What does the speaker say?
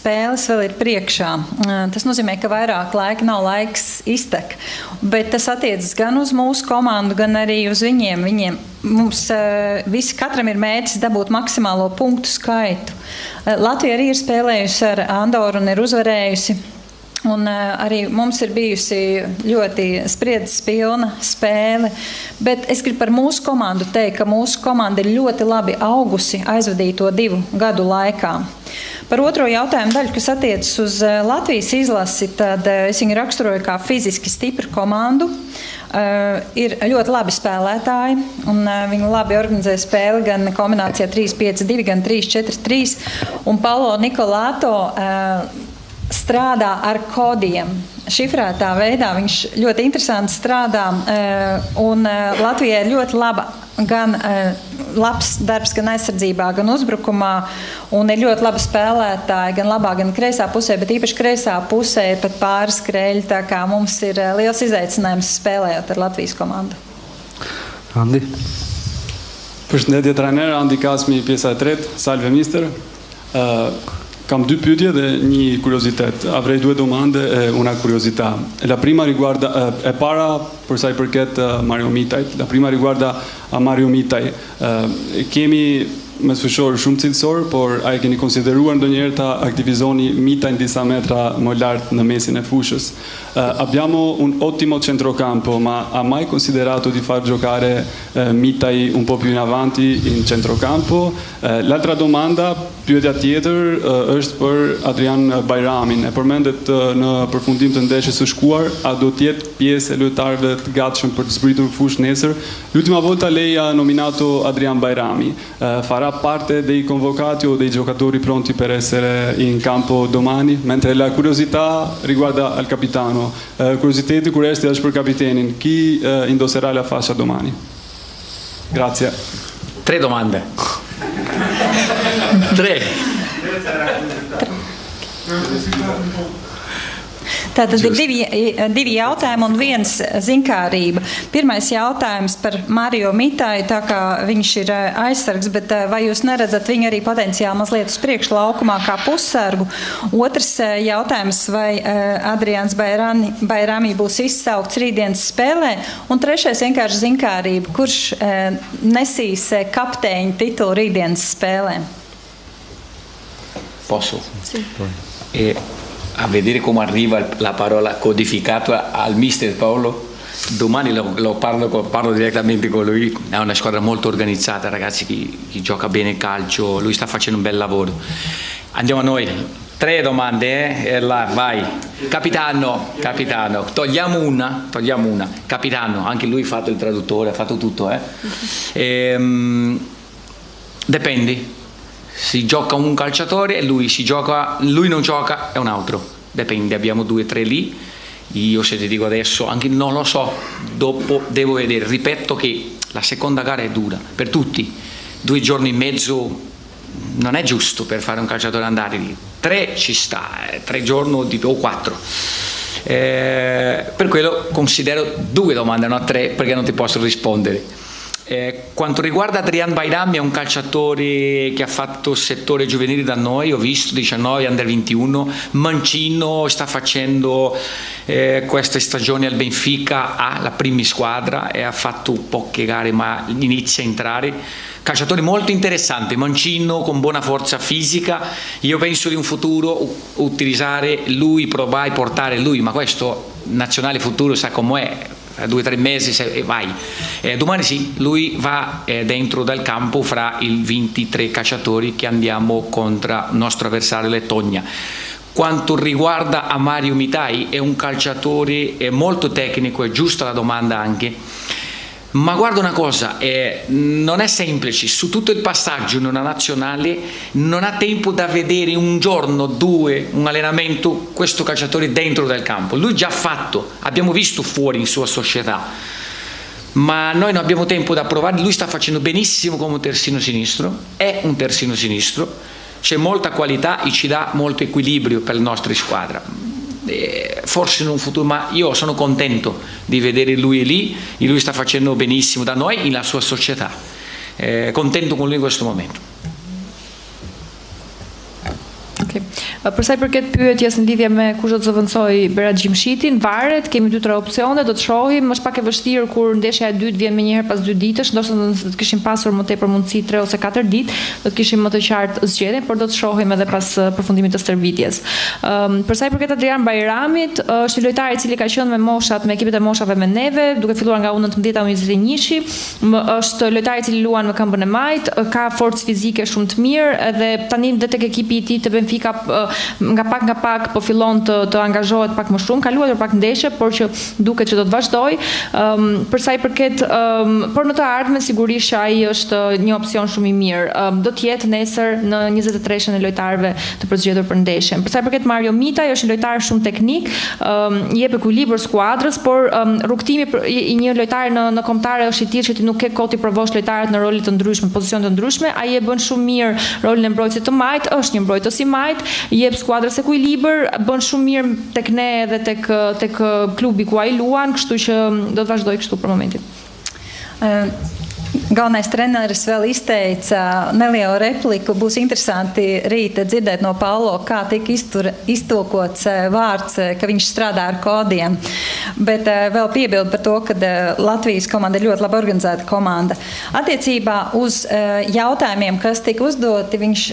spēles vēl ir priekšā. Tas nozīmē, ka vairāk laika nav, laiks iztek. Bet tas attiecas gan uz mūsu komandu, gan arī uz viņiem. Mums katram ir mērķis dabūt maksimālo punktu skaitu. Latvija arī ir spēlējusi ar Andoru un ir uzvarējusi. Un arī mums ir bijusi ļoti spriedzes pilna spēle, bet es gribu par mūsu komandu teikt, ka mūsu komanda ir ļoti labi augusi aizvadīto 2 gadu laikā. Par otro jautājumu daļu, kas attiecas uz Latvijas izlasi, tad es viņu raksturoju kā fiziski stipru komandu. Ir ļoti labi spēlētāji, un viņi labi organizē spēli gan kombinācijā 3-5-2, gan 3-4-3, un Paulo Nikolāto strādā ar kodiem. Šifrētā veidā viņš ļoti interesanti strādā, un Latvijai ir ļoti labs darbs gan aizsardzībā, gan uzbrukumā, un ir ļoti labi spēlētāji gan labā, gan kreisā pusē, bet īpaši kreisā pusē ir pat pāris skrēļi, tā kā mums ir liels izaicinājums spēlējot ar Latvijas komandu. Andi? Përshëndetje trajner, Andi Kasmi, pjesa e tretë, salve mister. Kam 2 pyetje dhe një kuriozitet. Avrei 2 domande e una curiosità. La prima riguarda e para për sa I përket Mario Mitajt. La prima riguarda a Mario Mitaj. Kemi me sfëshor shumë cilësor, por a e keni konsideruar ndonjëherë ta aktivizoni Mitajn disa metra më lart në mesin e fushës. Abbiamo un ottimo centrocampo, ma ha mai considerato di far giocare Mitaj un po' più in avanti in centrocampo? L'altra domanda, pyetja tjetër, është për Adrian Bajramin. E përmendet në përfundim të ndeshjes së shkuar, a do të jetë pjesë e lojtarëve të gatshëm për të zbritur fushë nesër? L'ultima volta lei ha nominato Adrian Bajrami. Farà parte dei convocati o dei giocatori pronti per essere in campo domani? Mentre la curiosità riguarda al capitano. Curiositeti kuresti është për kapitenin. Chi indosserà la fascia domani? Grazie. 3 domande. 3. Tātad ir 2 jautājumi un 1 zinkārība. Pirmais jautājums par Mario Mitāju, tā kā viņš ir aizsargs, bet vai jūs neredzat viņu arī potenciāli mazliet uz priekšu laukumā kā pussargu? Otrs jautājums, vai Adrians Bajrami būs izsaukts rītdienas spēlē? Un trešais vienkārši zinkārība, kurš nesīs kapteiņa titulu rītdienas spēlē? Posso? Sì. A vedere come arriva la parola codificato al mister Paolo, domani parlo direttamente con lui. È una squadra molto organizzata, ragazzi, chi gioca bene il calcio, lui sta facendo un bel lavoro. Andiamo a noi. 3 domande, e là, vai. Capitano, togliamo una. Capitano, anche lui ha fatto il traduttore, ha fatto tutto. Dipende. Si gioca un calciatore e lui non gioca, è un altro. Dipende, abbiamo 2 o 3 lì. Io se ti dico adesso, anche non lo so, dopo devo vedere. Ripeto che la seconda gara è dura per tutti. 2 giorni e mezzo non è giusto per fare un calciatore andare lì. 3 ci sta, 3 giorni o 4. Per quello considero 2 domande, non 3, perché non ti posso rispondere. Quanto riguarda Adrian Bajrami, è un calciatore che ha fatto settore giovanile da noi, ho visto 19 under 21, mancino, sta facendo queste stagioni al Benfica, ha la prima squadra e ha fatto poche gare ma inizia a entrare. Calciatore molto interessante, mancino, con buona forza fisica. Io penso di un futuro utilizzare lui, provare a portare lui, ma questo nazionale futuro sa com'è. 2 o 3 mesi e vai. Domani sì, lui va dentro dal campo fra i 23 calciatori che andiamo contro il nostro avversario Lettonia. Quanto riguarda a Mario Mitaj, è un calciatore molto tecnico, è giusta la domanda anche. Ma guarda una cosa, non è semplice, su tutto il passaggio in una nazionale non ha tempo da vedere un giorno, 2, un allenamento, questo calciatore dentro del campo. Lui già fatto, abbiamo visto fuori in sua società, ma noi non abbiamo tempo da provare. Lui sta facendo benissimo come un terzino sinistro, è un terzino sinistro, c'è molta qualità e ci dà molto equilibrio per le nostre squadre. Forse in un futuro, ma io sono contento di vedere lui lì e lui sta facendo benissimo da noi nella sua società, contento con lui in questo momento. Okay. Për sa i përket pyetjes në lidhje me kush do të zëvendësoj Berat Gjimshitin, varet, kemi 2-3 opsione, do të shohim, është pak e vështirë kur ndeshja e dytë vjen menjëherë pas 2 ditësh, ndoshta do të kishim pasur më tepër mundësi 3 ose 4 ditë, do të kishim më të qartë zgjedhjen, por do të shohim edhe pas përfundimit të stërvitjes. Për sa i përket Adrian Bajramit, është një lojtar i cili ka qenë me moshat, me ekipet e moshave me neve, duke filluar nga U19 apo U21, është lojtar i cili luan me këmbën e majt, ka forcë fizike shumë të mirë, edhe tani dhe tek ekipi i tij të Benfica nga pak po fillon të angazhohet pak më shumë, ka luajtur pak ndeshje, por që duket që do të vazhdoj. Për sa i përket, por në të ardhmen sigurisht që ai është një opsion shumë i mirë. Do të jetë nesër në 23-shën e lojtarëve të përzgjedhur për ndeshjen. Për sa i përket Mario Mitaj, është një lojtar shumë teknik, jep ekuilibër skuadrës, por rrugtimi i një lojtari në kombëtare është i tillë që ti nuk ke kohë të provosh lojtarët në role të ndryshme, pozicione të ndryshme. Ai e bën shumë mirë rolin e mbrojtësit të majt, është një mbrojtës i majt, jep skuadrës ekuilibër, bën shumë mirë tek ne edhe tek klubi ku ai luan, kështu që do të vazhdoj kështu për momentin. Galvenais treneris vēl izteica nelielu repliku. Būs interesanti rīt dzirdēt no Paulo, kā tika iztulkots vārds, ka viņš strādā ar kodiem. Bet vēl piebildu par to, ka Latvijas komanda ir ļoti labi organizēta komanda. Attiecībā uz jautājumiem, kas tika uzdoti, viņš